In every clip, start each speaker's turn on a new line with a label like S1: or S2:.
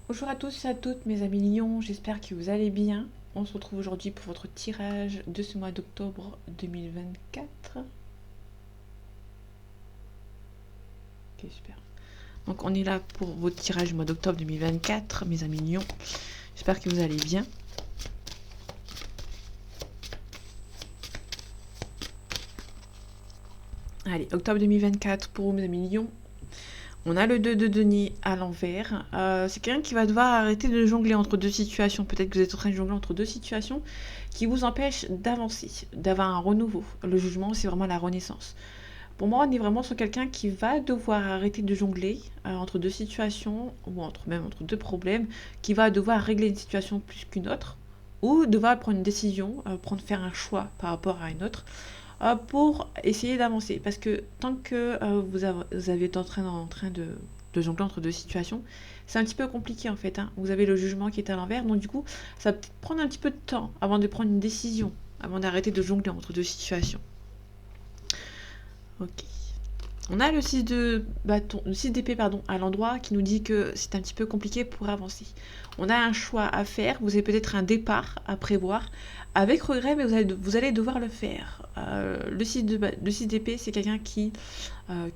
S1: Bonjour à tous et à toutes mes amis lions, j'espère que vous allez bien. On se retrouve aujourd'hui pour votre tirage de ce mois d'octobre 2024. Ok, super. Donc on est là pour votre tirage du mois d'octobre 2024, mes amis lions. J'espère que vous allez bien. Allez, octobre 2024 pour mes amis lions. On a le 2 de denier à l'envers. C'est quelqu'un qui va devoir arrêter de jongler entre deux situations. Peut-être que vous êtes en train de jongler entre deux situations qui vous empêchent d'avancer, d'avoir un renouveau. Le jugement, c'est vraiment la renaissance. Pour moi, on est vraiment sur quelqu'un qui va devoir arrêter de jongler entre deux situations ou même entre deux problèmes, qui va devoir régler une situation plus qu'une autre ou devoir prendre une décision, faire un choix par rapport à une autre pour essayer d'avancer. Parce que tant que vous avez été en train de jongler entre deux situations, c'est un petit peu compliqué en fait. Hein. Vous avez le jugement qui est à l'envers, donc du coup, ça va peut-être prendre un petit peu de temps avant de prendre une décision, avant d'arrêter de jongler entre deux situations. Ok. On a le 6 de bâton, le 6 d'épée pardon, à l'endroit qui nous dit que c'est un petit peu compliqué pour avancer. On a un choix à faire, vous avez peut-être un départ à prévoir, avec regret, mais vous allez devoir le faire. Le 6 d'épée, c'est quelqu'un qui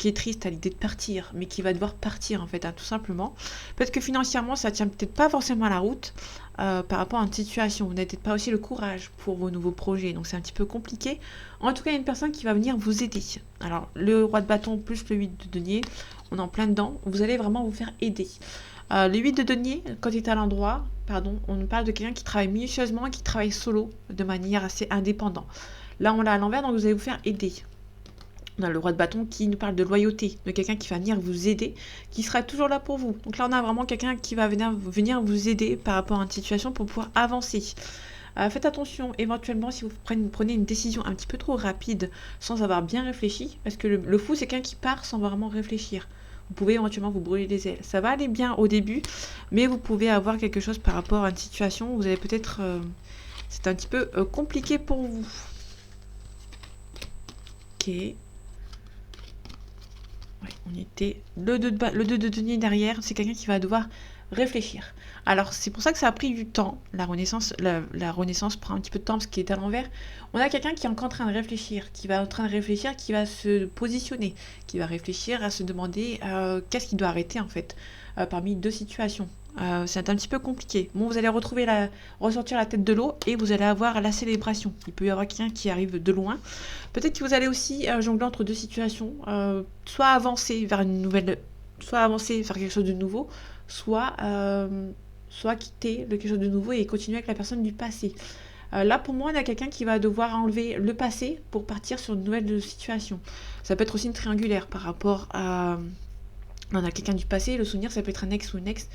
S1: est triste à l'idée de partir, mais qui va devoir partir en fait, hein, tout simplement. Peut-être que financièrement, ça tient peut-être pas forcément à la route par rapport à une situation. Vous n'avez peut-être pas aussi le courage pour vos nouveaux projets, donc c'est un petit peu compliqué. En tout cas, il y a une personne qui va venir vous aider. Alors, le roi de bâton plus le 8 de denier, on est en plein dedans. Vous allez vraiment vous faire aider. Le 8 de denier, quand il est à l'endroit, on parle de quelqu'un qui travaille minutieusement, qui travaille solo, de manière assez indépendante. Là, on l'a à l'envers, donc vous allez vous faire aider. On a le roi de bâton qui nous parle de loyauté, de quelqu'un qui va venir vous aider, qui sera toujours là pour vous. Donc là, on a vraiment quelqu'un qui va venir vous aider par rapport à une situation pour pouvoir avancer. Faites attention, éventuellement, si vous prenez une décision un petit peu trop rapide sans avoir bien réfléchi, parce que le fou, c'est quelqu'un qui part sans vraiment réfléchir. Vous pouvez éventuellement vous brûler les ailes. Ça va aller bien au début, mais vous pouvez avoir quelque chose par rapport à une situation où vous allez peut-être... c'est un petit peu compliqué pour vous. Ok. Ouais, on était le 2 de denier derrière, c'est quelqu'un qui va devoir réfléchir. Alors c'est pour ça que ça a pris du temps. La renaissance prend un petit peu de temps parce qu'il est à l'envers. On a quelqu'un qui est encore en train de réfléchir, qui va se positionner, qui va réfléchir à se demander qu'est-ce qu'il doit arrêter en fait parmi deux situations. C'est un petit peu compliqué. Bon, vous allez ressortir la tête de l'eau et vous allez avoir la célébration. Il peut y avoir quelqu'un qui arrive de loin. Peut-être que vous allez aussi jongler entre deux situations, soit avancer vers soit avancer vers quelque chose de nouveau, soit quitter quelque chose de nouveau et continuer avec la personne du passé. Là, pour moi, on a quelqu'un qui va devoir enlever le passé pour partir sur une nouvelle situation. Ça peut être aussi une triangulaire par rapport à... On a quelqu'un du passé, le souvenir, ça peut être un ex ou une ex.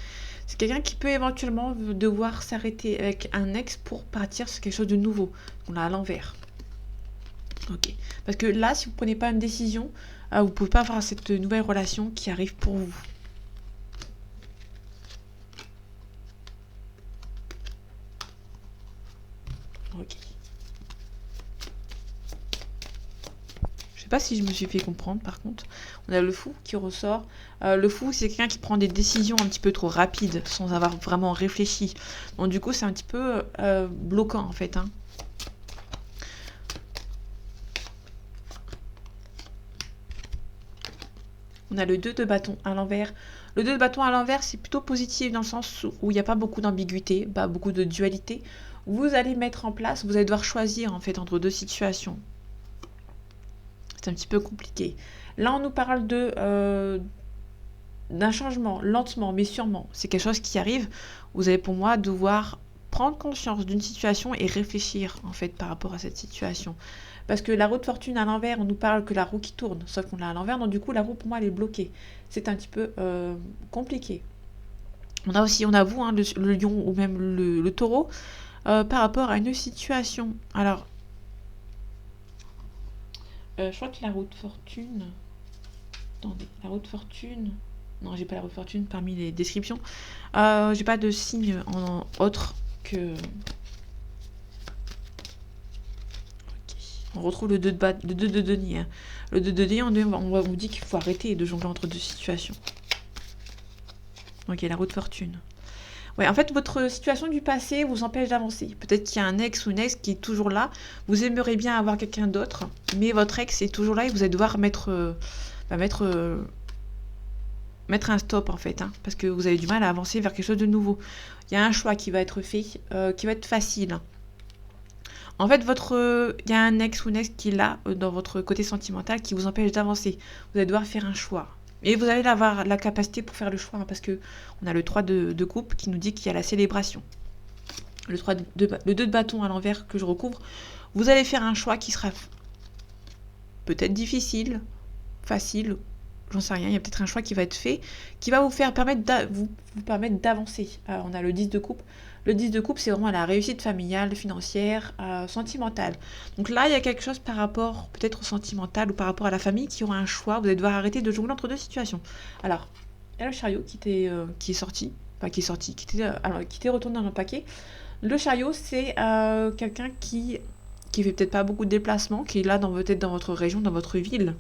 S1: C'est quelqu'un qui peut éventuellement devoir s'arrêter avec un ex pour partir sur quelque chose de nouveau. On l'a à l'envers. Ok. Parce que là, si vous ne prenez pas une décision, vous ne pouvez pas avoir cette nouvelle relation qui arrive pour vous. Ok. Je sais pas si je me suis fait comprendre par contre. On a le fou qui ressort. Le fou, c'est quelqu'un qui prend des décisions un petit peu trop rapides sans avoir vraiment réfléchi. Donc du coup, c'est un petit peu bloquant en fait. Hein. On a le 2 de bâton à l'envers. Le 2 de bâton à l'envers, c'est plutôt positif dans le sens où il n'y a pas beaucoup d'ambiguïté, pas beaucoup de dualité. Vous allez mettre en place, vous allez devoir choisir en fait entre deux situations. C'est un petit peu compliqué. Là, on nous parle d'un changement, lentement, mais sûrement. C'est quelque chose qui arrive. Vous allez pour moi devoir prendre conscience d'une situation et réfléchir en fait par rapport à cette situation. Parce que la roue de fortune à l'envers, on nous parle que la roue qui tourne, sauf qu'on l'a à l'envers, donc du coup la roue pour moi elle est bloquée. C'est un petit peu compliqué. On a vous, hein, le lion ou même le taureau, par rapport à une situation. Alors, je crois que la roue de fortune... Attendez, la roue de fortune... Non, j'ai pas la roue de fortune parmi les descriptions. J'ai pas de signe autre que... Okay. On retrouve le 2 de denier. Hein. Le 2 de denier, on vous dit qu'il faut arrêter de jongler entre deux situations. Ok, la roue de fortune. Ouais, en fait, votre situation du passé vous empêche d'avancer. Peut-être qu'il y a un ex ou une ex qui est toujours là. Vous aimeriez bien avoir quelqu'un d'autre, mais votre ex est toujours là et vous allez devoir bah, mettre un stop en fait, hein, parce que vous avez du mal à avancer vers quelque chose de nouveau. Il y a un choix qui va être fait, qui va être facile. En fait, il y a un ex ou une ex qui est là, dans votre côté sentimental, qui vous empêche d'avancer. Vous allez devoir faire un choix. Et vous allez avoir la capacité pour faire le choix, hein, parce que on a le 3 de coupe qui nous dit qu'il y a la célébration. Le 2 de bâton à l'envers que je recouvre. Vous allez faire un choix qui sera peut-être difficile, facile, j'en sais rien, il y a peut-être un choix qui va être fait, qui va vous permettre d'avancer. On a le 10 de coupe. Le 10 de coupe, c'est vraiment la réussite familiale, financière, sentimentale. Donc là, il y a quelque chose par rapport peut-être au sentimental ou par rapport à la famille qui aura un choix. Vous allez devoir arrêter de jongler entre deux situations. Alors, il y a le chariot qui est sorti, qui était retourné dans le paquet. Le chariot, c'est quelqu'un qui fait peut-être pas beaucoup de déplacements, qui est là peut-être dans votre région, dans votre ville.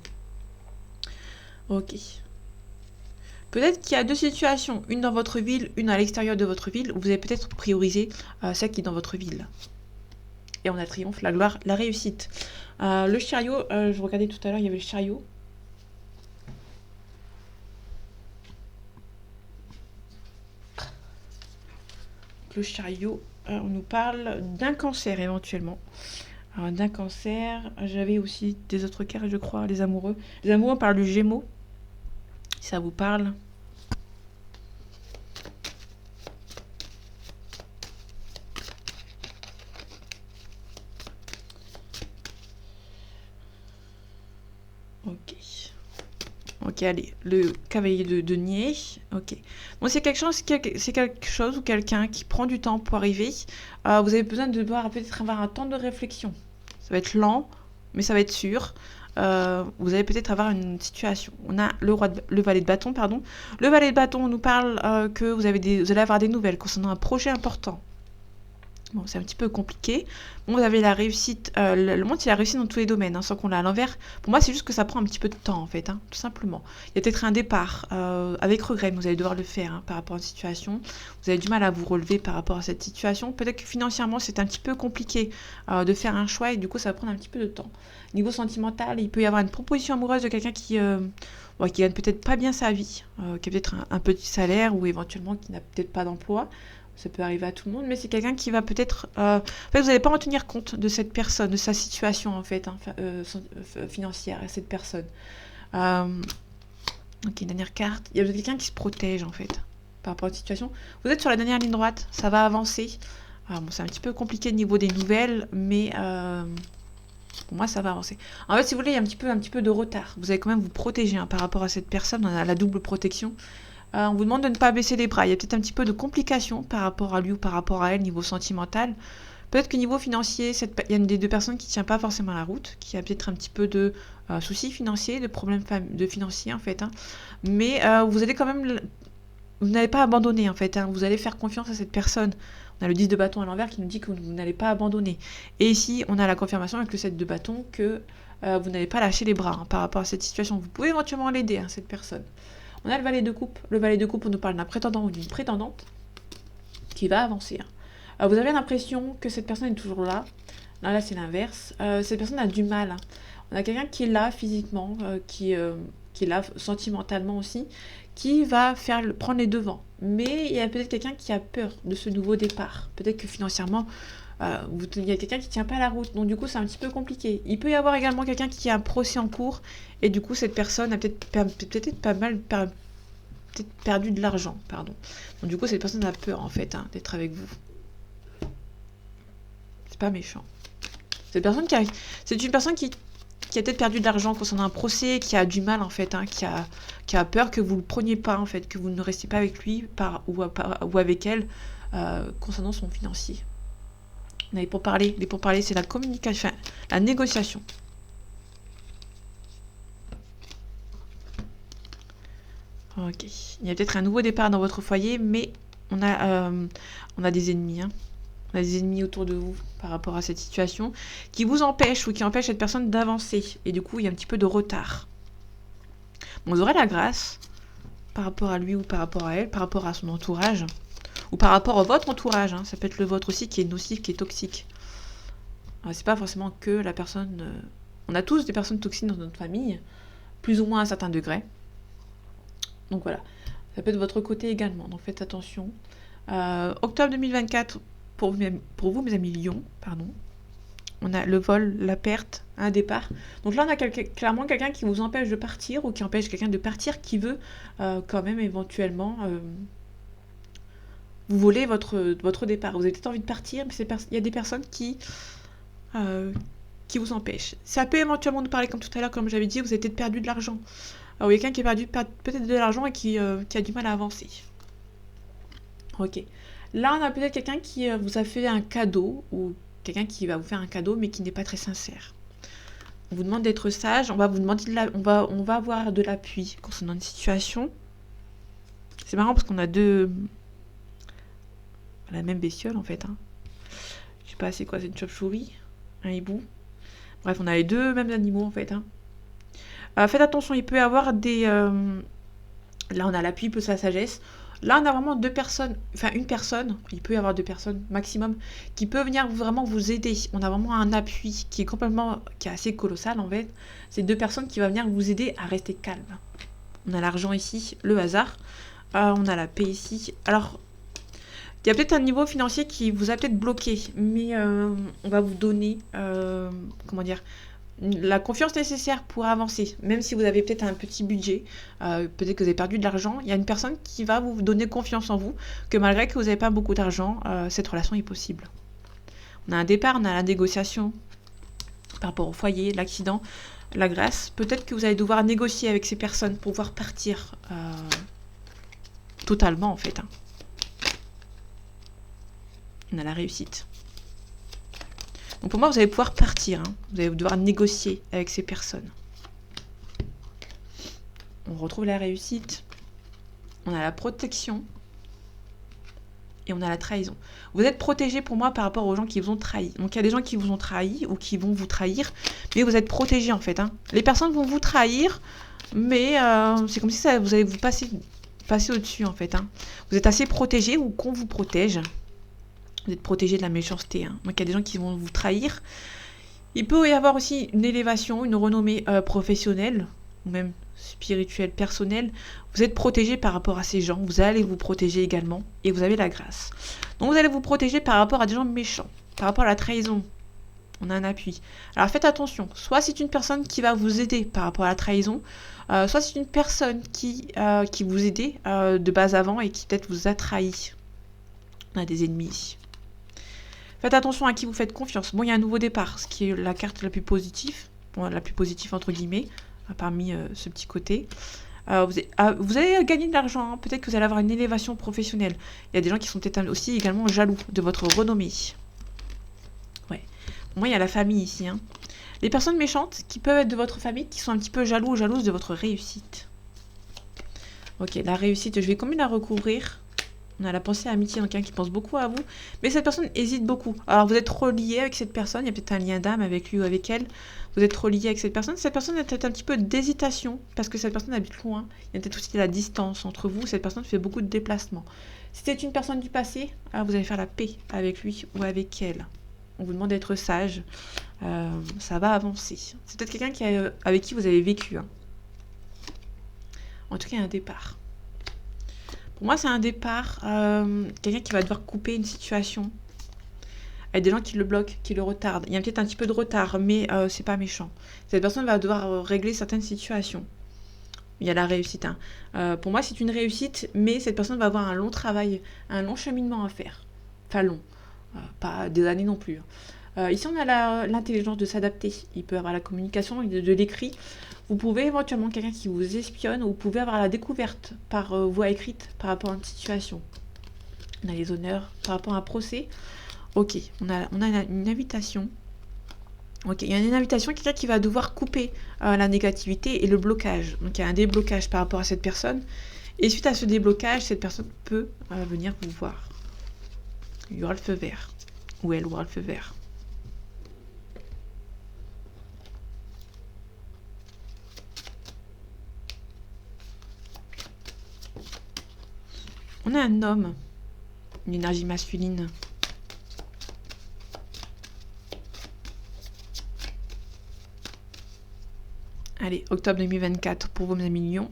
S1: Ok. Peut-être qu'il y a deux situations, une dans votre ville, une à l'extérieur de votre ville, où vous allez peut-être prioriser celle qui est dans votre ville. Et on a triomphe, la gloire, la réussite. Le chariot, je regardais tout à l'heure, il y avait le chariot. Le chariot, on nous parle d'un cancer éventuellement. Alors, d'un cancer, j'avais aussi des autres cartes, je crois, les amoureux. Les amoureux, on parle du Gémeaux, si ça vous parle. Ok. Ok, allez, le cavalier de denier. Ok. Bon, c'est quelque chose ou quelqu'un qui prend du temps pour arriver. Vous avez besoin de peut-être avoir un temps de réflexion. Ça va être lent, mais ça va être sûr. Vous allez peut-être avoir une situation. On a le valet de bâton, pardon. Le valet de bâton, on nous parle que vous allez avoir des nouvelles concernant un projet important. Bon, c'est un petit peu compliqué. Bon, vous avez la réussite. Le monde, il a réussi dans tous les domaines, hein, sans qu'on l'a à l'envers. Pour moi, c'est juste que ça prend un petit peu de temps, en fait, hein, tout simplement. Il y a peut-être un départ avec regret, mais vous allez devoir le faire hein, par rapport à une situation. Vous avez du mal à vous relever par rapport à cette situation. Peut-être que financièrement, c'est un petit peu compliqué de faire un choix et du coup, ça va prendre un petit peu de temps. Niveau sentimental, il peut y avoir une proposition amoureuse de quelqu'un qui gagne peut-être pas bien sa vie, qui a peut-être un petit salaire ou éventuellement qui n'a peut-être pas d'emploi. Ça peut arriver à tout le monde, mais c'est quelqu'un qui va peut-être... En fait, vous n'allez pas en tenir compte de cette personne, de sa situation, en fait, hein, financière, à cette personne. Ok, dernière carte. Il y a quelqu'un qui se protège, en fait, par rapport à une situation. Vous êtes sur la dernière ligne droite, ça va avancer. Bon, c'est un petit peu compliqué au niveau des nouvelles, mais pour moi, ça va avancer. En fait, si vous voulez, il y a un petit peu de retard. Vous allez quand même vous protéger hein, par rapport à cette personne. On a la double protection. On vous demande de ne pas baisser les bras. Il y a peut-être un petit peu de complications par rapport à lui ou par rapport à elle, niveau sentimental. Peut-être que niveau financier, il y a une des deux personnes qui ne tient pas forcément la route, qui a peut-être un petit peu de soucis financiers, de problèmes de financiers en fait. Hein. Mais vous allez quand même... Vous n'allez pas abandonner en fait. Hein. Vous allez faire confiance à cette personne. On a le 10 de bâton à l'envers qui nous dit que vous n'allez pas abandonner. Et ici, on a la confirmation avec le 7 de bâton que vous n'allez pas lâcher les bras hein, par rapport à cette situation. Vous pouvez éventuellement l'aider, hein, cette personne. On a le valet de coupe. Le valet de coupe, on nous parle d'un prétendant ou d'une prétendante qui va avancer. Hein. Vous avez l'impression que cette personne est toujours là. Là c'est l'inverse. Cette personne a du mal. Hein. On a quelqu'un qui est là physiquement, qui est là sentimentalement aussi, qui va prendre les devants. Mais il y a peut-être quelqu'un qui a peur de ce nouveau départ. Peut-être que financièrement, il y a quelqu'un qui ne tient pas la route. Donc du coup, c'est un petit peu compliqué. Il peut y avoir également quelqu'un qui a un procès en cours. Et du coup, cette personne a peut-être perdu de l'argent. Pardon. Donc du coup, cette personne a peur, en fait, hein, d'être avec vous. C'est pas méchant. C'est une personne qui a peut-être perdu de l'argent concernant un procès, qui a du mal, en fait, hein, qui a peur que vous ne le preniez pas, en fait, que vous ne restiez pas avec lui ou avec elle concernant son financier. On avait pour parler, c'est la communication, enfin, la négociation. Ok. Il y a peut-être un nouveau départ dans votre foyer, mais on a des ennemis. Hein. On a des ennemis autour de vous par rapport à cette situation qui vous empêchent ou qui empêchent cette personne d'avancer. Et du coup, il y a un petit peu de retard. Bon, vous aurez la grâce par rapport à lui ou par rapport à elle, par rapport à son entourage. Ou par rapport à votre entourage, hein. Ça peut être le vôtre aussi qui est nocif, qui est toxique. C'est pas forcément que la personne... On a tous des personnes toxiques dans notre famille, plus ou moins à un certain degré. Donc voilà, ça peut être de votre côté également, donc faites attention. Octobre 2024, pour vous mes amis Lion, pardon, on a le vol, la perte, un départ. Donc là on a clairement quelqu'un qui vous empêche de partir, ou qui empêche quelqu'un de partir, qui veut quand même éventuellement vous voler votre départ. Vous avez peut-être envie de partir, mais il y a des personnes qui vous empêchent. Ça peut éventuellement nous parler, comme tout à l'heure, comme j'avais dit, vous avez peut-être perdu de l'argent. Alors, il y a quelqu'un qui a perdu peut-être de l'argent et qui a du mal à avancer. Ok. Là, on a peut-être quelqu'un qui vous a fait un cadeau, ou quelqu'un qui va vous faire un cadeau, mais qui n'est pas très sincère. On vous demande d'être sage, on va vous demander on va avoir de l'appui concernant une situation. C'est marrant parce qu'on a deux... la même bestiole, en fait. Hein. Je sais pas, c'est quoi, c'est une chauve-souris, un hibou. Bref, on a les deux mêmes animaux, en fait. Hein. Faites attention, il peut y avoir des... Là, on a l'appui plus la sagesse. Là, on a vraiment deux personnes, enfin une personne, il peut y avoir deux personnes maximum, qui peut venir vraiment vous aider. On a vraiment un appui qui est assez colossal en fait. C'est deux personnes qui vont venir vous aider à rester calme. On a l'argent ici, le hasard. On a la paix ici. Alors, il y a peut-être un niveau financier qui vous a peut-être bloqué, mais on va vous donner, comment dire, la confiance nécessaire pour avancer, même si vous avez peut-être un petit budget, peut-être que vous avez perdu de l'argent, il y a une personne qui va vous donner confiance en vous, que malgré que vous n'avez pas beaucoup d'argent, cette relation est possible. On a un départ, on a la négociation par rapport au foyer, l'accident, la grâce. Peut-être que vous allez devoir négocier avec ces personnes pour pouvoir partir totalement en fait. Hein. On a la réussite. Donc pour moi, vous allez pouvoir partir. Hein. Vous allez devoir négocier avec ces personnes. On retrouve la réussite. On a la protection. Et on a la trahison. Vous êtes protégé pour moi par rapport aux gens qui vous ont trahi. Donc il y a des gens qui vous ont trahi ou qui vont vous trahir. Mais vous êtes protégé en fait. Hein. Les personnes vont vous trahir. Mais c'est comme si vous allez vous passer au-dessus en fait. Hein. Vous êtes assez protégé ou qu'on vous protège. Vous êtes protégé de la méchanceté. Hein. Donc il y a des gens qui vont vous trahir. Il peut y avoir aussi une élévation, une renommée professionnelle, ou même spirituelle, personnelle. Vous êtes protégé par rapport à ces gens. Vous allez vous protéger également. Et vous avez la grâce. Donc vous allez vous protéger par rapport à des gens méchants. Par rapport à la trahison. On a un appui. Alors faites attention. Soit c'est une personne qui va vous aider par rapport à la trahison. Soit c'est une personne qui vous aidait de base avant et qui peut-être vous a trahi. On a des ennemis ici. Faites attention à qui vous faites confiance. Bon, il y a un nouveau départ, ce qui est la carte la plus positive. Bon, la plus positive entre guillemets, parmi ce petit côté. Vous allez gagner de l'argent. Hein. Peut-être que vous allez avoir une élévation professionnelle. Il y a des gens qui sont peut-être aussi également jaloux de votre renommée. Ouais. Moi, il y a la famille ici. Hein. Les personnes méchantes qui peuvent être de votre famille, qui sont un petit peu jaloux ou jalouses de votre réussite. Ok, la réussite, je vais quand même la recouvrir. On a la pensée amitié, donc quelqu'un qui pense beaucoup à vous. Mais cette personne hésite beaucoup. Alors vous êtes relié avec cette personne, il y a peut-être un lien d'âme avec lui ou avec elle. Vous êtes relié avec cette personne. Cette personne a peut-être un petit peu d'hésitation, parce que cette personne habite loin. Il y a peut-être aussi la distance entre vous. Cette personne fait beaucoup de déplacements. Si c'est une personne du passé, vous allez faire la paix avec lui ou avec elle. On vous demande d'être sage. Ça va avancer. C'est peut-être quelqu'un avec qui vous avez vécu. Hein. En tout cas, il y a un départ. Pour moi, c'est un départ, quelqu'un qui va devoir couper une situation. Il y a des gens qui le bloquent, qui le retardent. Il y a peut-être un petit peu de retard, mais c'est pas méchant. Cette personne va devoir régler certaines situations. Il y a la réussite. Hein. Pour moi, c'est une réussite, mais cette personne va avoir un long travail, un long cheminement à faire. Enfin long, pas des années non plus. Ici, on a l'intelligence de s'adapter. Il peut y avoir la communication, de l'écrit. Vous pouvez éventuellement quelqu'un qui vous espionne, ou vous pouvez avoir la découverte par voie écrite par rapport à une situation. On a les honneurs par rapport à un procès. Ok, on a une invitation. Ok, il y a une invitation, quelqu'un qui va devoir couper la négativité et le blocage. Donc il y a un déblocage par rapport à cette personne. Et suite à ce déblocage, cette personne peut venir vous voir. Il y aura le feu vert. Ou elle aura le feu vert. On a un homme. une énergie masculine. Allez, octobre 2024 pour vos amis Lions.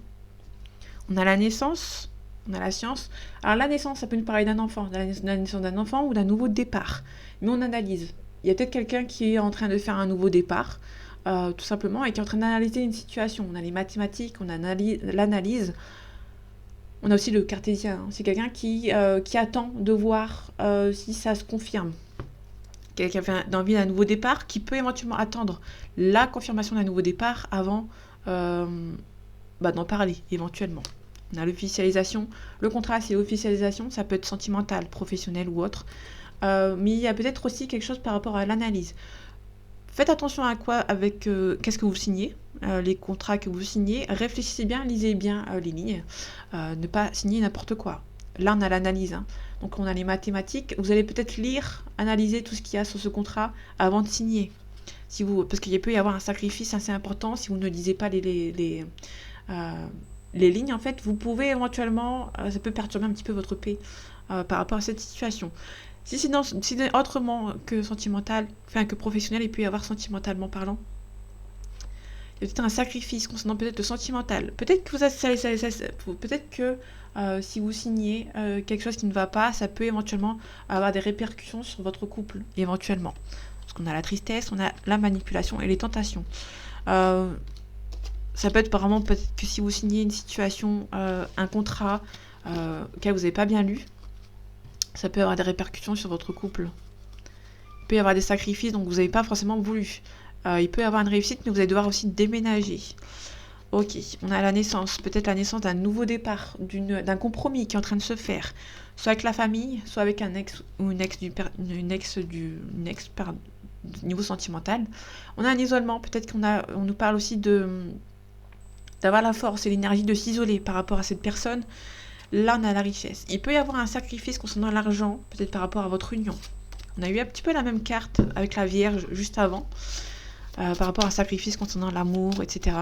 S1: On a la naissance, on a la science. Alors la naissance, ça peut nous parler d'un enfant, de la naissance d'un enfant ou d'un nouveau départ. Mais on analyse. Il y a peut-être quelqu'un qui est en train de faire un nouveau départ, tout simplement, et qui est en train d'analyser une situation. On a les mathématiques, on a l'analyse. On a aussi le cartésien. Hein. C'est quelqu'un qui attend de voir si ça se confirme. Quelqu'un qui a envie d'un nouveau départ, qui peut éventuellement attendre la confirmation d'un nouveau départ avant d'en parler, éventuellement. On a l'officialisation. Le contrat, c'est l'officialisation. Ça peut être sentimental, professionnel ou autre. Mais il y a peut-être aussi quelque chose par rapport à l'analyse. Faites attention à quoi avec qu'est-ce que vous signez, les contrats que vous signez. Réfléchissez bien, lisez bien les lignes. Ne pas signer n'importe quoi. Là, on a l'analyse. Hein. Donc, on a les mathématiques. Vous allez peut-être lire, analyser tout ce qu'il y a sur ce contrat avant de signer. Parce qu'il peut y avoir un sacrifice assez important. Si vous ne lisez pas les lignes, en fait, vous pouvez éventuellement... ça peut perturber un petit peu votre paix par rapport à cette situation. Si c'est autrement que sentimental, enfin que professionnel, il peut y avoir sentimentalement parlant. Il y a peut-être un sacrifice concernant peut-être le sentimental. Peut-être que si vous signez quelque chose qui ne va pas, ça peut éventuellement avoir des répercussions sur votre couple, éventuellement. Parce qu'on a la tristesse, on a la manipulation et les tentations. Ça peut être vraiment peut-être que si vous signez une situation, un contrat auquel vous n'avez pas bien lu, ça peut avoir des répercussions sur votre couple. Il peut y avoir des sacrifices dont vous n'avez pas forcément voulu. Il peut y avoir une réussite, mais vous allez devoir aussi déménager. Ok, on a la naissance, peut-être la naissance d'un nouveau départ, d'un compromis qui est en train de se faire, soit avec la famille, soit avec un ex ou une ex du niveau sentimental. On a un isolement, peut-être on nous parle aussi d'avoir la force et l'énergie de s'isoler par rapport à cette personne. Là, on a la richesse. Il peut y avoir un sacrifice concernant l'argent, peut-être par rapport à votre union. On a eu un petit peu la même carte avec la Vierge juste avant, par rapport à un sacrifice concernant l'amour, etc.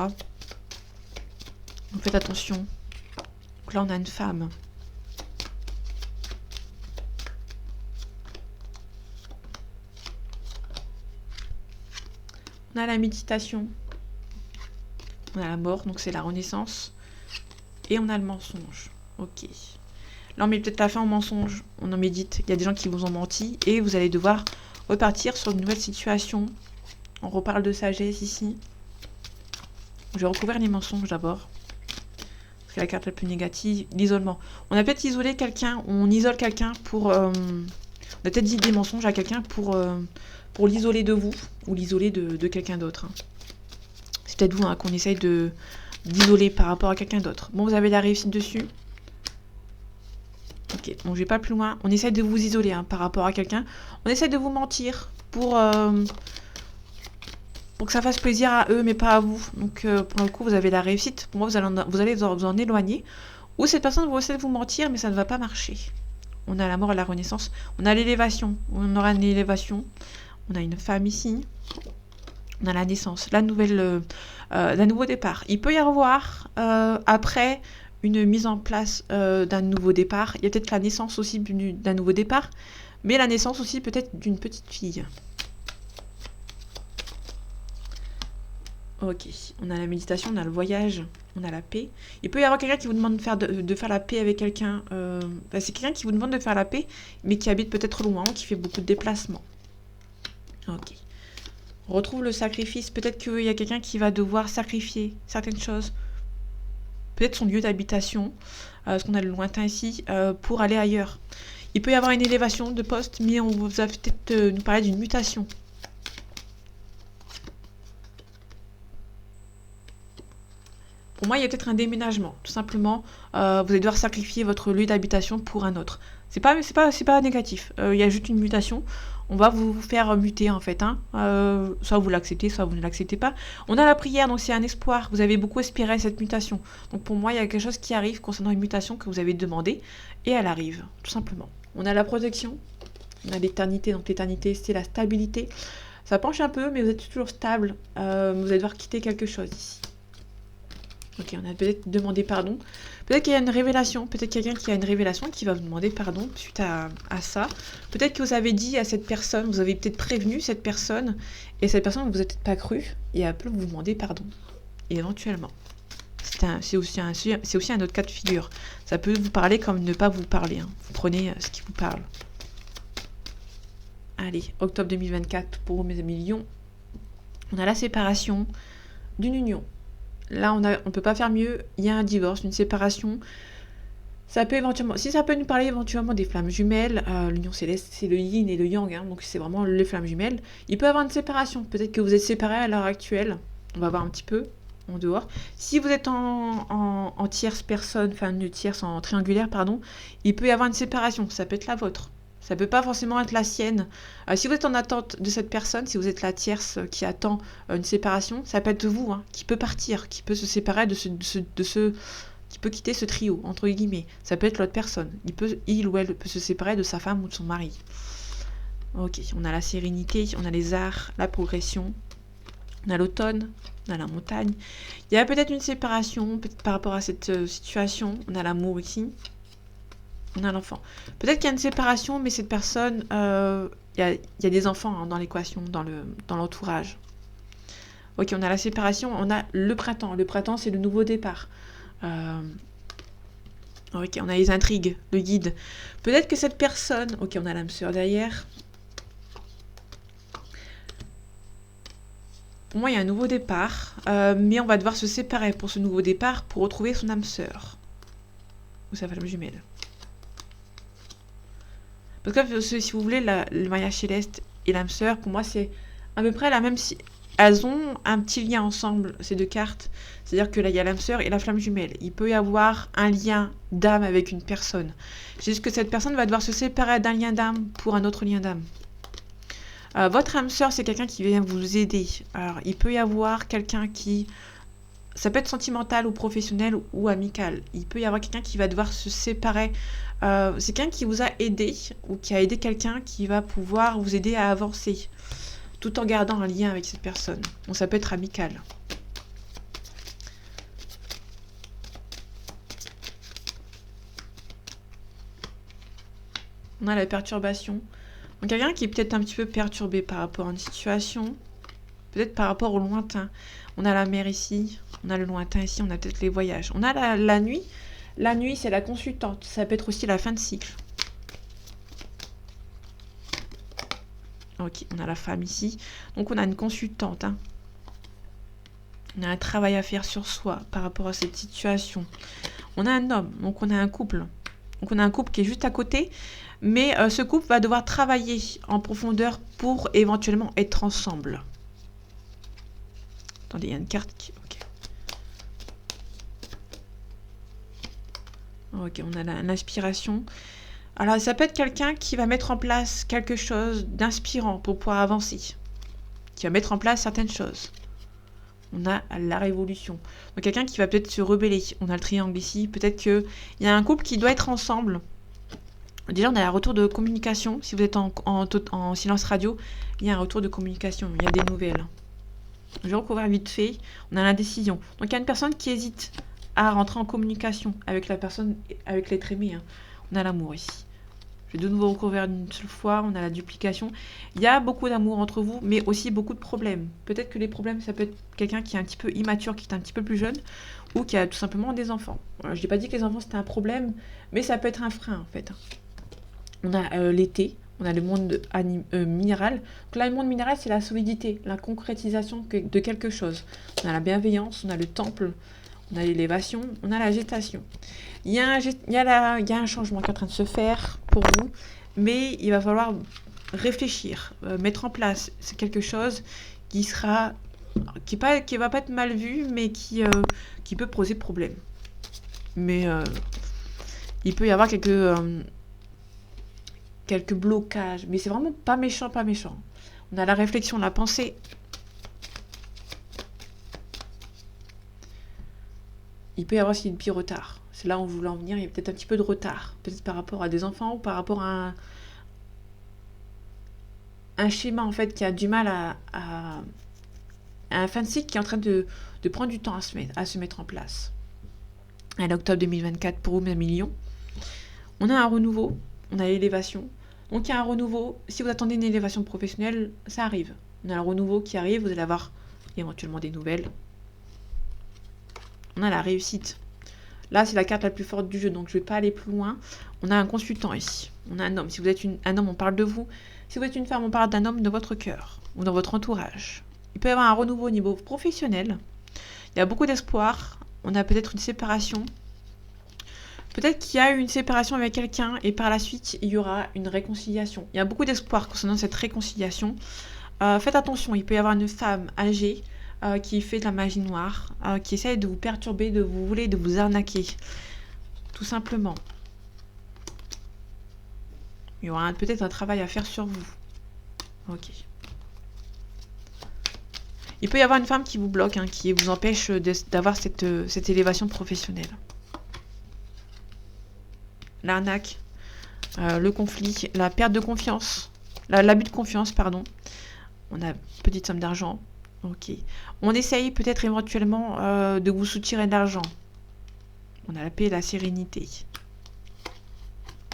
S1: Donc faites attention. Donc là, on a une femme. On a la méditation. On a la mort, donc c'est la renaissance. Et on a le mensonge. Ok. Là, on met peut-être la fin au mensonge. On en médite. Il y a des gens qui vous ont menti. Et vous allez devoir repartir sur une nouvelle situation. On reparle de sagesse ici. Je vais recouvrir les mensonges d'abord. Parce que la carte la plus négative, l'isolement. On a peut-être isolé quelqu'un. On isole quelqu'un pour... on a peut-être dit des mensonges à quelqu'un pour l'isoler de vous. Ou l'isoler de quelqu'un d'autre. Hein. C'est peut-être vous qu'on essaye d'isoler par rapport à quelqu'un d'autre. Bon, vous avez la réussite dessus. Ok, bon, je vais pas plus loin. On essaie de vous isoler par rapport à quelqu'un. On essaie de vous mentir pour que ça fasse plaisir à eux, mais pas à vous. Donc, pour le coup, vous avez la réussite. Pour moi, vous allez vous en éloigner. Ou cette personne va essayer de vous mentir, mais ça ne va pas marcher. On a la mort et la renaissance. On a l'élévation. On aura une élévation. On a une femme ici. On a la naissance. D'un nouveau départ. Il peut y avoir, après... une mise en place d'un nouveau départ. Il y a peut-être la naissance aussi d'un nouveau départ, mais la naissance aussi peut-être d'une petite fille. Ok, on a la méditation, on a le voyage, on a la paix. Il peut y avoir quelqu'un qui vous demande de faire la paix avec quelqu'un. C'est quelqu'un qui vous demande de faire la paix, mais qui habite peut-être loin, qui fait beaucoup de déplacements. Ok. On retrouve le sacrifice. Peut-être qu'il y a quelqu'un qui va devoir sacrifier certaines choses. Peut-être son lieu d'habitation, parce qu'on a le lointain ici, pour aller ailleurs. Il peut y avoir une élévation de poste, mais on vous a peut-être nous parler d'une mutation. Pour moi, il y a peut-être un déménagement. Tout simplement, vous allez devoir sacrifier votre lieu d'habitation pour un autre. C'est pas négatif. Il y a juste une mutation. On va vous faire muter en fait. Soit vous l'acceptez, soit vous ne l'acceptez pas. On a la prière, donc c'est un espoir. Vous avez beaucoup espéré cette mutation. Donc pour moi, il y a quelque chose qui arrive concernant une mutation que vous avez demandée. Et elle arrive, tout simplement. On a la protection. On a l'éternité. Donc l'éternité, c'est la stabilité. Ça penche un peu, mais vous êtes toujours stable. Vous allez devoir quitter quelque chose ici. Ok, on a peut-être demandé pardon. Peut-être qu'il y a une révélation. Peut-être quelqu'un qui a une révélation qui va vous demander pardon suite à ça. Peut-être que vous avez dit à cette personne, vous avez peut-être prévenu cette personne, et cette personne ne vous a peut-être pas cru, et elle peut vous demander pardon. Et éventuellement. C'est aussi un autre cas de figure. Ça peut vous parler comme ne pas vous parler. Hein. Vous prenez ce qui vous parle. Allez, octobre 2024 pour mes amis Lions. On a la séparation d'une union. Là, on ne peut pas faire mieux. Il y a un divorce, une séparation. Ça peut éventuellement, si ça peut nous parler éventuellement des flammes jumelles, l'union céleste, c'est le yin et le yang, hein, donc c'est vraiment les flammes jumelles. Il peut y avoir une séparation. Peut-être que vous êtes séparés à l'heure actuelle. On va voir un petit peu en dehors. Si vous êtes en tierce personne, enfin une tierce en triangulaire, pardon, il peut y avoir une séparation. Ça peut être la vôtre. Ça peut pas forcément être la sienne. Si vous êtes en attente de cette personne, si vous êtes la tierce qui attend une séparation, ça peut être vous, hein, qui peut partir, qui peut se séparer de ce qui peut quitter ce trio, entre guillemets. Ça peut être l'autre personne. Il ou elle peut se séparer de sa femme ou de son mari. Ok, on a la sérénité, on a les arts, la progression, on a l'automne, on a la montagne. Il y a peut-être une séparation, peut-être par rapport à cette situation. On a l'amour ici. On a l'enfant. Peut-être qu'il y a une séparation, mais cette personne, il y a des enfants hein, dans l'équation, dans l'entourage. Ok, on a la séparation, on a le printemps. Le printemps, c'est le nouveau départ. Ok, on a les intrigues, le guide. Peut-être que cette personne... Ok, on a l'âme sœur derrière. Pour moi, il y a un nouveau départ, mais on va devoir se séparer pour ce nouveau départ pour retrouver son âme sœur. Ou sa flamme jumelle. Parce que si vous voulez, le mariage céleste et l'âme sœur, pour moi, c'est à peu près la même... Elles ont un petit lien ensemble, ces deux cartes. C'est-à-dire que là, il y a l'âme sœur et la flamme jumelle. Il peut y avoir un lien d'âme avec une personne. C'est juste que cette personne va devoir se séparer d'un lien d'âme pour un autre lien d'âme. Votre âme sœur, c'est quelqu'un qui vient vous aider. Alors, il peut y avoir quelqu'un qui... Ça peut être sentimental ou professionnel ou amical. Il peut y avoir quelqu'un qui va devoir se séparer. C'est quelqu'un qui vous a aidé ou qui a aidé quelqu'un qui va pouvoir vous aider à avancer tout en gardant un lien avec cette personne. Donc ça peut être amical. On a la perturbation. Donc quelqu'un qui est peut-être un petit peu perturbé par rapport à une situation, peut-être par rapport au lointain. On a la mer ici, on a le lointain ici, on a peut-être les voyages. On a la nuit. La nuit, c'est la consultante. Ça peut être aussi la fin de cycle. Ok, on a la femme ici. Donc on a une consultante. Hein. On a un travail à faire sur soi par rapport à cette situation. On a un homme, donc on a un couple. Donc on a un couple qui est juste à côté. Mais ce couple va devoir travailler en profondeur pour éventuellement être ensemble. Attendez, il y a une carte qui... Ok, on a l'inspiration. Alors, ça peut être quelqu'un qui va mettre en place quelque chose d'inspirant pour pouvoir avancer. Qui va mettre en place certaines choses. On a la révolution. Donc, quelqu'un qui va peut-être se rebeller. On a le triangle ici. Peut-être qu'il y a un couple qui doit être ensemble. Déjà, on a un retour de communication. Si vous êtes en silence radio, il y a un retour de communication. Il y a des nouvelles. Je vais recouvrir vite fait. On a l'indécision. Donc, il y a une personne qui hésite à rentrer en communication avec la personne, avec l'être aimé. Hein. On a l'amour ici. Je vais de nouveau recouvrir une seule fois. On a la duplication. Il y a beaucoup d'amour entre vous, mais aussi beaucoup de problèmes. Peut-être que les problèmes, ça peut être quelqu'un qui est un petit peu immature, qui est un petit peu plus jeune, ou qui a tout simplement des enfants. Je n'ai pas dit que les enfants, c'était un problème, mais ça peut être un frein, en fait. On a l'été. On a le monde minéral. Donc là, le monde minéral, c'est la solidité, la concrétisation de quelque chose. On a la bienveillance, on a le temple, on a l'élévation, on a la gestation. Il y a un changement qui est en train de se faire pour vous, mais il va falloir réfléchir, mettre en place. C'est quelque chose qui va pas être mal vu, mais qui peut poser problème. Mais il peut y avoir quelques blocages, mais c'est vraiment pas méchant. On a la réflexion, la pensée. Il peut y avoir aussi un petit retard. C'est là où on voulait en venir, il y a peut-être un petit peu de retard. Peut-être par rapport à des enfants ou par rapport à un schéma en fait qui a du mal à un fin de cycle qui est en train de prendre du temps à se mettre en place. À octobre 2024 pour vous, mes millions. On a un renouveau, on a l'élévation. Donc il y a un renouveau. Si vous attendez une élévation professionnelle, ça arrive. On a un renouveau qui arrive, vous allez avoir éventuellement des nouvelles. On a la réussite. Là, c'est la carte la plus forte du jeu, donc je ne vais pas aller plus loin. On a un consultant ici. On a un homme. Si vous êtes un homme, on parle de vous. Si vous êtes une femme, on parle d'un homme de votre cœur ou dans votre entourage. Il peut y avoir un renouveau au niveau professionnel. Il y a beaucoup d'espoir. On a peut-être une séparation. Peut-être qu'il y a eu une séparation avec quelqu'un et par la suite, il y aura une réconciliation. Il y a beaucoup d'espoir concernant cette réconciliation. Faites attention, il peut y avoir une femme âgée qui fait de la magie noire, qui essaye de vous perturber, de vous arnaquer. Tout simplement. Il y aura peut-être un travail à faire sur vous. Ok. Il peut y avoir une femme qui vous bloque, qui vous empêche d'avoir cette élévation professionnelle. L'arnaque, le conflit, la perte de confiance, l'abus de confiance, pardon. On a une petite somme d'argent. Ok. On essaye peut-être éventuellement de vous soutirer de l'argent. On a la paix et la sérénité.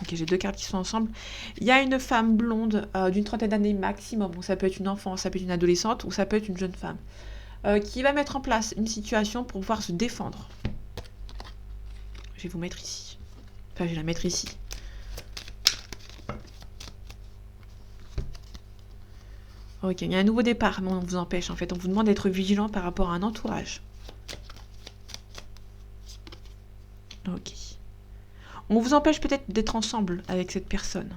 S1: Ok, j'ai 2 cartes qui sont ensemble. Il y a une femme blonde d'une trentaine d'années maximum. Donc ça peut être une enfant, ça peut être une adolescente ou ça peut être une jeune femme. Qui va mettre en place une situation pour pouvoir se défendre. Je vais vous mettre ici. Enfin, je vais la mettre ici. Ok, il y a un nouveau départ, mais on vous empêche en fait. On vous demande d'être vigilant par rapport à un entourage. Ok. On vous empêche peut-être d'être ensemble avec cette personne.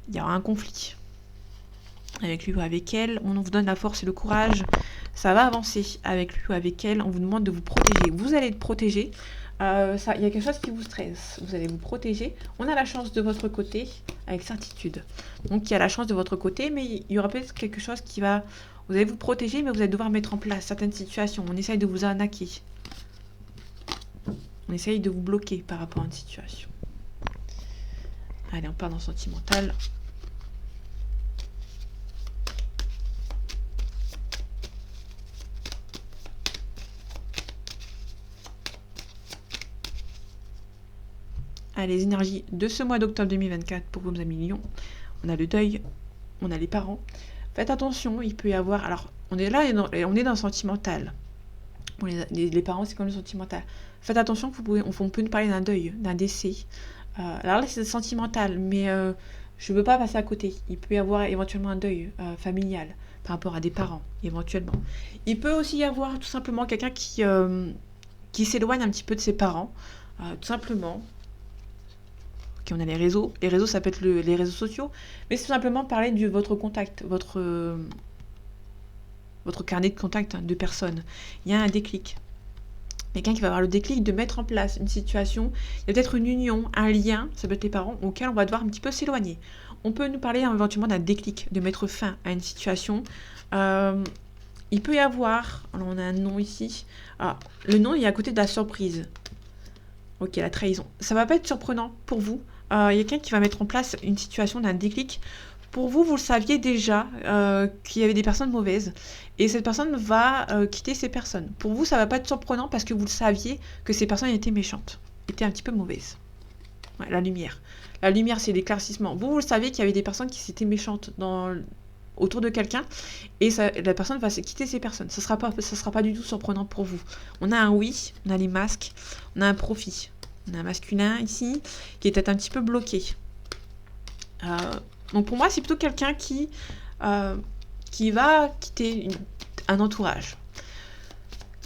S1: Il y aura un conflit. Avec lui ou avec elle, on vous donne la force et le courage. Ça va avancer avec lui ou avec elle. On vous demande de vous protéger. Vous allez être protégé. Il y a quelque chose qui vous stresse. Vous allez vous protéger. On a la chance de votre côté avec certitude. Donc il y a la chance de votre côté, mais il y aura peut-être quelque chose qui va... Vous allez vous protéger, mais vous allez devoir mettre en place certaines situations. On essaye de vous arnaquer. On essaye de vous bloquer par rapport à une situation. Allez, on part dans le sentimental. Les énergies de ce mois d'octobre 2024 pour vos amis lions. On a le deuil, on a les parents. Faites attention, il peut y avoir... Alors, on est là et on est dans le sentimental. Bon, les parents, c'est comme le sentimental. Faites attention, on peut nous parler d'un deuil, d'un décès. Alors là, c'est sentimental, mais je ne veux pas passer à côté. Il peut y avoir éventuellement un deuil familial par rapport à des parents, éventuellement. Il peut aussi y avoir tout simplement quelqu'un qui s'éloigne un petit peu de ses parents, tout simplement. On a les réseaux. Les réseaux, ça peut être les réseaux sociaux, mais c'est tout simplement parler de votre contact, votre carnet de contact de personnes. Il y a un déclic. Quelqu'un qui va avoir le déclic de mettre en place une situation. Il y a peut-être une union, un lien, ça peut être les parents, auquel on va devoir un petit peu s'éloigner. On peut nous parler éventuellement d'un déclic, de mettre fin à une situation. Il peut y avoir... Alors on a un nom ici. Le nom il est à côté de la surprise. Ok, la trahison. Ça va pas être surprenant pour vous. Il y a quelqu'un qui va mettre en place une situation d'un déclic. Pour vous, vous le saviez déjà qu'il y avait des personnes mauvaises. Et cette personne va quitter ces personnes. Pour vous, ça va pas être surprenant parce que vous le saviez que ces personnes étaient méchantes. Étaient un petit peu mauvaises. Ouais, la lumière. La lumière, c'est l'éclaircissement. Vous le saviez qu'il y avait des personnes qui étaient méchantes autour de quelqu'un. Et la personne va quitter ces personnes. Ça sera pas du tout surprenant pour vous. On a un oui, on a les masques, on a un profit. On a un masculin ici qui est peut-être un petit peu bloqué. Donc pour moi, c'est plutôt quelqu'un qui va quitter un entourage.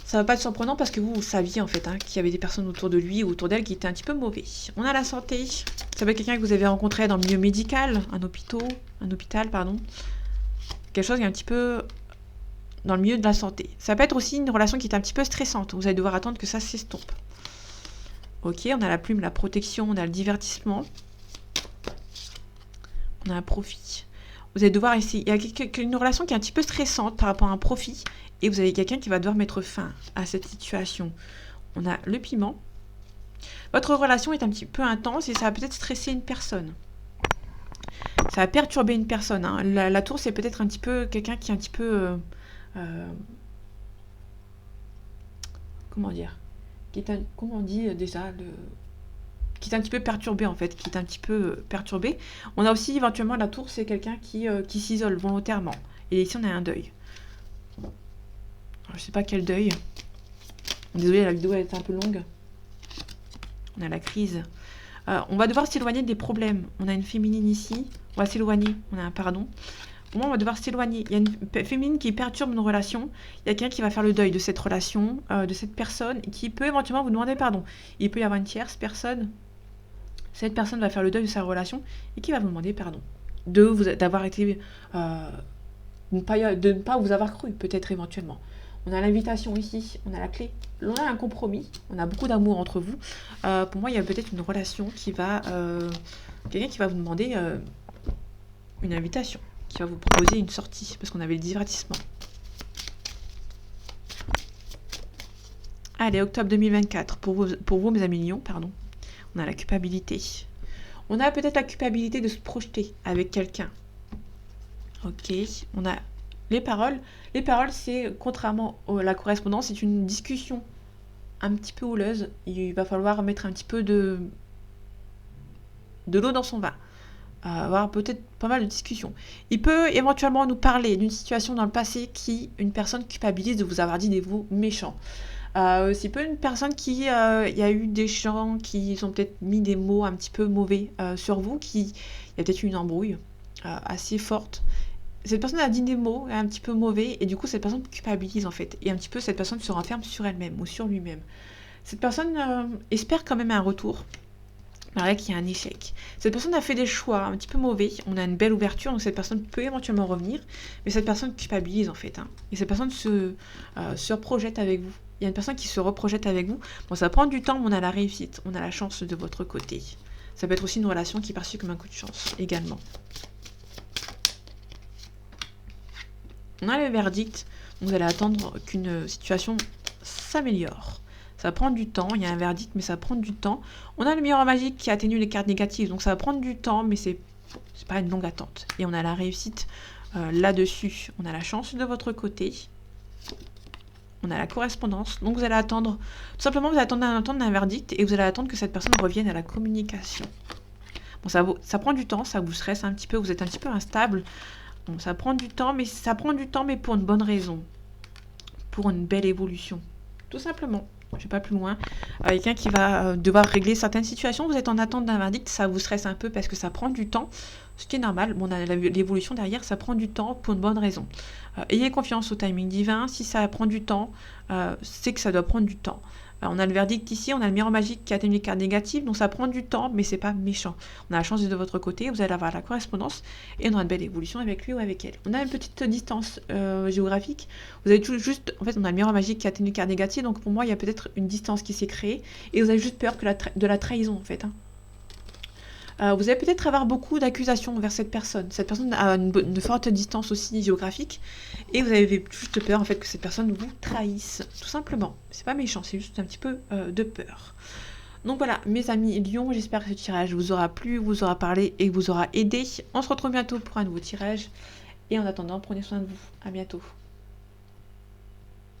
S1: Ça va pas être surprenant parce que vous saviez en fait qu'il y avait des personnes autour de lui ou autour d'elle qui étaient un petit peu mauvais. On a la santé. Ça peut être quelqu'un que vous avez rencontré dans le milieu médical, un hôpital, pardon. Quelque chose qui est un petit peu dans le milieu de la santé. Ça peut être aussi une relation qui est un petit peu stressante. Vous allez devoir attendre que ça s'estompe. Ok, on a la plume, la protection, on a le divertissement. On a un profit. Vous allez devoir essayer... Il y a une relation qui est un petit peu stressante par rapport à un profit. Et vous avez quelqu'un qui va devoir mettre fin à cette situation. On a le piment. Votre relation est un petit peu intense et ça va peut-être stresser une personne. Ça va perturber une personne. La tour, c'est peut-être un petit peu quelqu'un qui est un petit peu comment dire, comment on dit déjà, qui est un petit peu perturbé en fait, qui est un petit peu perturbé. On a aussi éventuellement la tour, c'est quelqu'un qui s'isole volontairement. Et ici on a un deuil. Alors, je sais pas quel deuil. Désolée, la vidéo elle est un peu longue. On a la crise. On va devoir s'éloigner des problèmes. On a une féminine ici. On va s'éloigner. On a un pardon. Pour moi, on va devoir s'éloigner. Il y a une féminine qui perturbe nos relations. Il y a quelqu'un qui va faire le deuil de cette relation, de cette personne, qui peut éventuellement vous demander pardon. Il peut y avoir une tierce personne. Cette personne va faire le deuil de sa relation et qui va vous demander pardon. D'avoir été... de ne pas vous avoir cru, peut-être éventuellement. On a l'invitation ici, on a la clé, on a un compromis, on a beaucoup d'amour entre vous. Pour moi, il y a peut-être une relation qui va... quelqu'un qui va vous demander une invitation, qui va vous proposer une sortie, parce qu'on avait le divertissement. Allez, octobre 2024, pour vous mes amis lions, pardon. On a la culpabilité. On a peut-être la culpabilité de se projeter avec quelqu'un. Ok, on a les paroles. Les paroles, c'est, contrairement à la correspondance, c'est une discussion un petit peu houleuse. Il va falloir mettre un petit peu de l'eau dans son vin. Avoir peut-être pas mal de discussions. Il peut éventuellement nous parler d'une situation dans le passé qui une personne culpabilise de vous avoir dit des mots méchants. C'est peu une personne qui... Il y a eu des gens qui ont peut-être mis des mots un petit peu mauvais sur vous, il y a peut-être eu une embrouille assez forte. Cette personne a dit des mots un petit peu mauvais et du coup cette personne culpabilise en fait. Et un petit peu cette personne se renferme sur elle-même ou sur lui-même. Cette personne espère quand même un retour. Malgré qu'il y a un échec. Cette personne a fait des choix un petit peu mauvais. On a une belle ouverture, donc cette personne peut éventuellement revenir. Mais cette personne culpabilise en fait. Et cette personne se reprojette avec vous. Il y a une personne qui se reprojette avec vous. Bon, ça prend du temps, mais on a la réussite. On a la chance de votre côté. Ça peut être aussi une relation qui est perçue comme un coup de chance également. On a le verdict. Vous allez attendre qu'une situation s'améliore. Ça va prendre du temps, il y a un verdict, mais ça va prendre du temps. On a le miroir magique qui atténue les cartes négatives, donc ça va prendre du temps, mais c'est pas une longue attente. Et on a la réussite là-dessus. On a la chance de votre côté. On a la correspondance. Donc vous allez attendre, tout simplement vous allez attendre un verdict et vous allez attendre que cette personne revienne à la communication. Bon, ça prend du temps, ça vous stresse un petit peu, vous êtes un petit peu instable. Bon, ça prend du temps, mais pour une bonne raison. Pour une belle évolution. Tout simplement. Je ne vais pas plus loin. Quelqu'un qui va devoir régler certaines situations. Vous êtes en attente d'un verdict, ça vous stresse un peu parce que ça prend du temps. Ce qui est normal. Bon, on a l'évolution derrière, ça prend du temps pour une bonne raison. Ayez confiance au timing divin. Si ça prend du temps, c'est que ça doit prendre du temps. On a le verdict ici, on a le miroir magique qui atténue les cartes négatives, donc ça prend du temps, mais c'est pas méchant. On a la chance de votre côté, vous allez avoir la correspondance et on aura une belle évolution avec lui ou avec elle. On a une petite distance géographique. Vous avez juste, en fait, on a le miroir magique qui atténue les cartes négatives, donc pour moi, il y a peut-être une distance qui s'est créée et vous avez juste peur de la trahison, en fait. Vous allez peut-être avoir beaucoup d'accusations envers cette personne. Cette personne a une forte distance aussi géographique. Et vous avez juste peur en fait que cette personne vous trahisse. Tout simplement. C'est pas méchant, c'est juste un petit peu de peur. Donc voilà, mes amis Lions, j'espère que ce tirage vous aura plu, vous aura parlé et vous aura aidé. On se retrouve bientôt pour un nouveau tirage. Et en attendant, prenez soin de vous. À bientôt.